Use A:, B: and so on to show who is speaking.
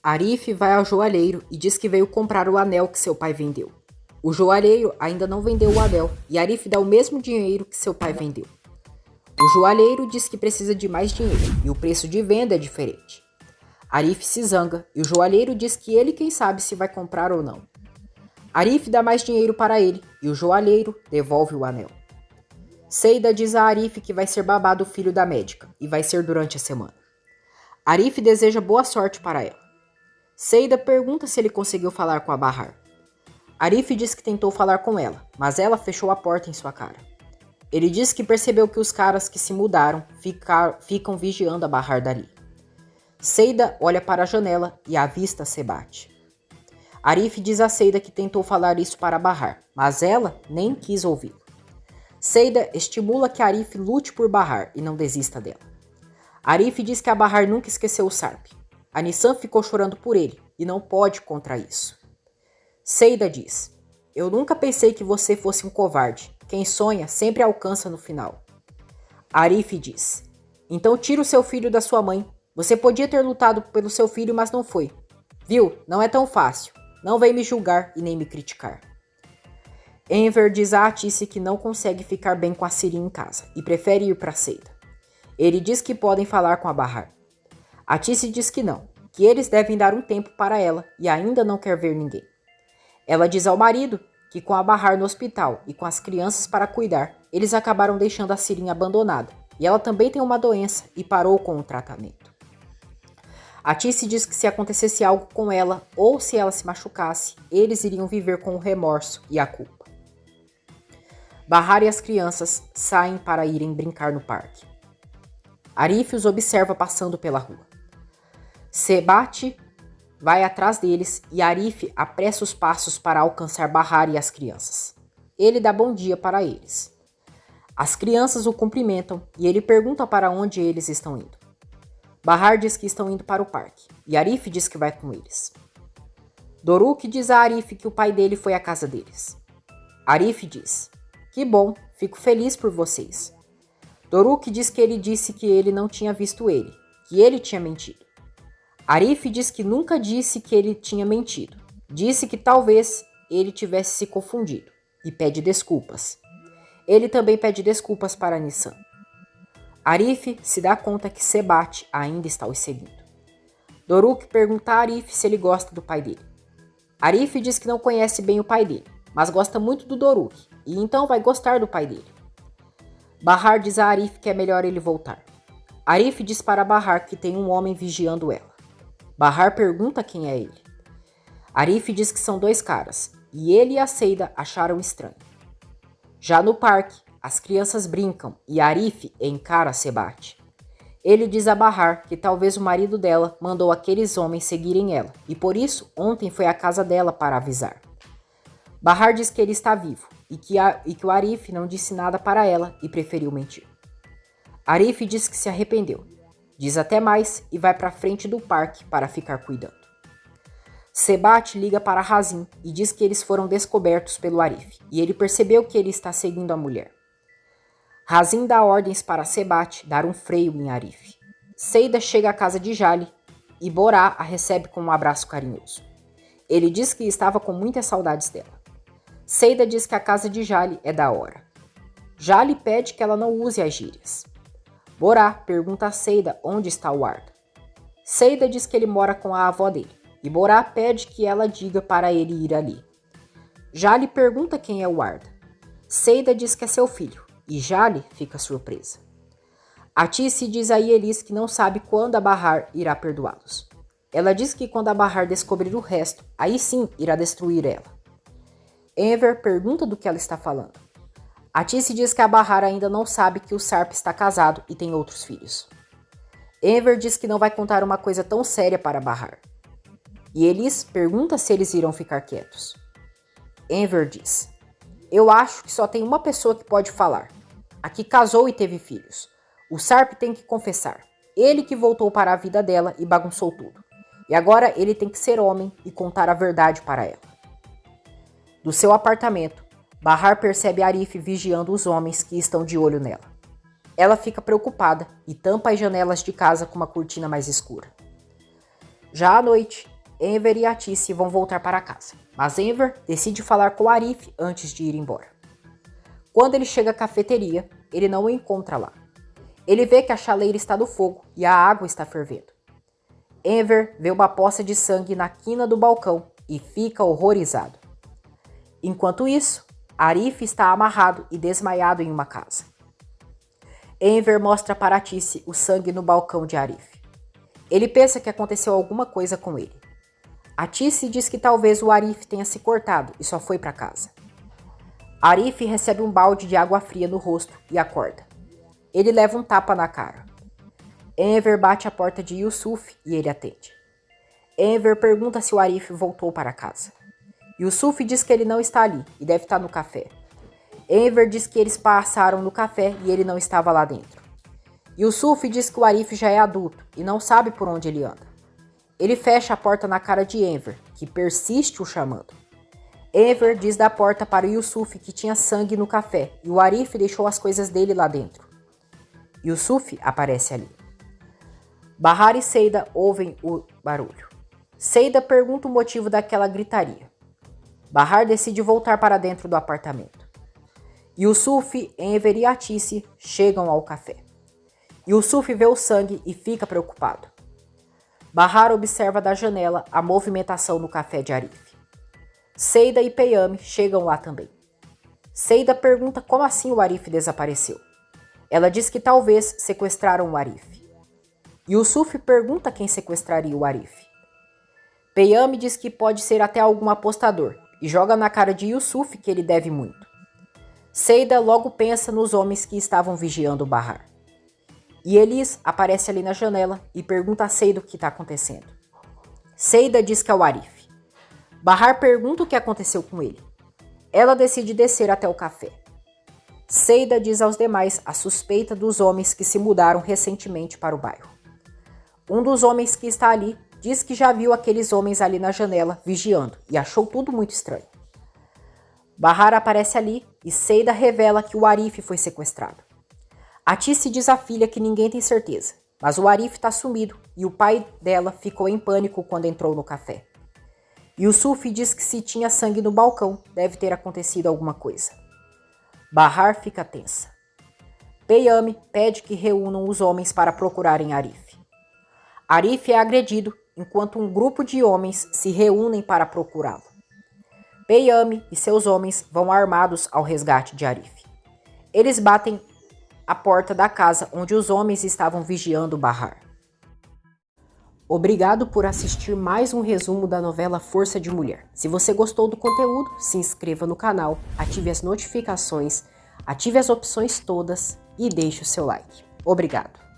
A: Arif vai ao joalheiro e diz que veio comprar o anel que seu pai vendeu. O joalheiro ainda não vendeu o anel e Arif dá o mesmo dinheiro que seu pai vendeu. O joalheiro diz que precisa de mais dinheiro e o preço de venda é diferente. Arif se zanga e o joalheiro diz que ele quem sabe se vai comprar ou não. Arif dá mais dinheiro para ele e o joalheiro devolve o anel. Seida diz a Arif que vai ser babá do filho da médica e vai ser durante a semana. Arif deseja boa sorte para ela. Seida pergunta se ele conseguiu falar com a Bahar. Arif diz que tentou falar com ela, mas ela fechou a porta em sua cara. Ele diz que percebeu que os caras que se mudaram ficam vigiando a Bahar dali. Seida olha para a janela e avista Sebat. Arif diz a Seida que tentou falar isso para a Bahar, mas ela nem quis ouvi-lo. Seida estimula que Arif lute por Bahar e não desista dela. Arif diz que a Bahar nunca esqueceu o Sarp. A Nissan ficou chorando por ele e não pode contra isso. Seida diz: eu nunca pensei que você fosse um covarde. Quem sonha sempre alcança no final. Arif diz: então tira o seu filho da sua mãe. Você podia ter lutado pelo seu filho, mas não foi. Viu? Não é tão fácil. Não vem me julgar e nem me criticar. Enver diz a Atice que não consegue ficar bem com a Siri em casa e prefere ir para Seida. Ele diz que podem falar com a Bahar. Atice diz que não, que eles devem dar um tempo para ela e ainda não quer ver ninguém. Ela diz ao marido que com a Bahar no hospital e com as crianças para cuidar, eles acabaram deixando a Siri abandonada e ela também tem uma doença e parou com o tratamento. Atice diz que se acontecesse algo com ela ou se ela se machucasse, eles iriam viver com o remorso e a culpa. Bahar e as crianças saem para irem brincar no parque. Arif os observa passando pela rua. Sebat vai atrás deles e Arif apressa os passos para alcançar Bahar e as crianças. Ele dá bom dia para eles. As crianças o cumprimentam e ele pergunta para onde eles estão indo. Bahar diz que estão indo para o parque e Arif diz que vai com eles. Doruk diz a Arif que o pai dele foi à casa deles. Arif diz: que bom, fico feliz por vocês. Doruk diz que ele disse que ele não tinha visto ele, que ele tinha mentido. Arif diz que nunca disse que ele tinha mentido. Disse que talvez ele tivesse se confundido e pede desculpas. Ele também pede desculpas para Nissan. Arif se dá conta que Sebat ainda está os seguindo. Doruk pergunta a Arif se ele gosta do pai dele. Arif diz que não conhece bem o pai dele, mas gosta muito do Doruk e então vai gostar do pai dele. Bahar diz a Arif que é melhor ele voltar. Arif diz para Bahar que tem um homem vigiando ela. Bahar pergunta quem é ele. Arif diz que são dois caras, e ele e a Seida acharam estranho. Já no parque, as crianças brincam e Arif encara Sebat. Ele diz a Bahar que talvez o marido dela mandou aqueles homens seguirem ela, e por isso ontem foi à casa dela para avisar. Bahar diz que ele está vivo, e que o Arif não disse nada para ela e preferiu mentir. Arif diz que se arrependeu. Diz até mais e vai para a frente do parque para ficar cuidando. Sebat liga para Razin e diz que eles foram descobertos pelo Arif e ele percebeu que ele está seguindo a mulher. Razin dá ordens para Sebat dar um freio em Arif. Seida chega à casa de Jali e Borá a recebe com um abraço carinhoso. Ele diz que estava com muitas saudades dela. Seida diz que a casa de Jali é da hora. Jali pede que ela não use as gírias. Borá pergunta a Seida onde está o Arda. Seida diz que ele mora com a avó dele, e Borá pede que ela diga para ele ir ali. Jali pergunta quem é o Arda. Seida diz que é seu filho, e Jali fica surpresa. Atice diz a Ielis que não sabe quando a Bahar irá perdoá-los. Ela diz que quando a Bahar descobrir o resto, aí sim irá destruir ela. Enver pergunta do que ela está falando. Atice diz que a Bahar ainda não sabe que o Sarp está casado e tem outros filhos. Enver diz que não vai contar uma coisa tão séria para Bahar. E Elis pergunta se eles irão ficar quietos. Enver diz: eu acho que só tem uma pessoa que pode falar. A que casou e teve filhos. O Sarp tem que confessar. Ele que voltou para a vida dela e bagunçou tudo. E agora ele tem que ser homem e contar a verdade para ela. Do seu apartamento, Bahar percebe Arif vigiando os homens que estão de olho nela. Ela fica preocupada e tampa as janelas de casa com uma cortina mais escura. Já à noite, Enver e Atice vão voltar para casa, mas Enver decide falar com Arif antes de ir embora. Quando ele chega à cafeteria, ele não o encontra lá. Ele vê que a chaleira está no fogo e a água está fervendo. Enver vê uma poça de sangue na quina do balcão e fica horrorizado. Enquanto isso, Arif está amarrado e desmaiado em uma casa. Enver mostra para Atice o sangue no balcão de Arif. Ele pensa que aconteceu alguma coisa com ele. Atice diz que talvez o Arif tenha se cortado e só foi para casa. Arif recebe um balde de água fria no rosto e acorda. Ele leva um tapa na cara. Enver bate a porta de Yusuf e ele atende. Enver pergunta se o Arif voltou para casa. Yusuf diz que ele não está ali e deve estar no café. Enver diz que eles passaram no café e ele não estava lá dentro. Yusuf diz que o Arif já é adulto e não sabe por onde ele anda. Ele fecha a porta na cara de Enver, que persiste o chamando. Enver diz da porta para Yusuf que tinha sangue no café e o Arif deixou as coisas dele lá dentro. Yusuf aparece ali. Bahar e Seida ouvem o barulho. Seida pergunta o motivo daquela gritaria. Bahar decide voltar para dentro do apartamento. Yusuf, Enver e Atice chegam ao café. Yusuf vê o sangue e fica preocupado. Bahar observa da janela a movimentação no café de Arif. Seida e Peyami chegam lá também. Seida pergunta como assim o Arif desapareceu. Ela diz que talvez sequestraram o Arif. Yusuf pergunta quem sequestraria o Arif. Peyami diz que pode ser até algum apostador e joga na cara de Yusuf que ele deve muito. Seida logo pensa nos homens que estavam vigiando o Bahar. E Elis aparece ali na janela e pergunta a Seida o que está acontecendo. Seida diz que é o Arif. Bahar pergunta o que aconteceu com ele. Ela decide descer até o café. Seida diz aos demais a suspeita dos homens que se mudaram recentemente para o bairro. Um dos homens que está ali diz que já viu aqueles homens ali na janela vigiando e achou tudo muito estranho. Bahar aparece ali e Seida revela que o Arif foi sequestrado. Atice diz à filha que ninguém tem certeza, mas o Arif está sumido e o pai dela ficou em pânico quando entrou no café. Yusuf diz que se tinha sangue no balcão, deve ter acontecido alguma coisa. Bahar fica tensa. Peyami pede que reúnam os homens para procurarem Arif. Arif é agredido enquanto um grupo de homens se reúnem para procurá-lo. Peyami e seus homens vão armados ao resgate de Arif. Eles batem a porta da casa onde os homens estavam vigiando Bahar. Obrigado por assistir mais um resumo da novela Força de Mulher. Se você gostou do conteúdo, se inscreva no canal, ative as notificações, ative as opções todas e deixe o seu like. Obrigado!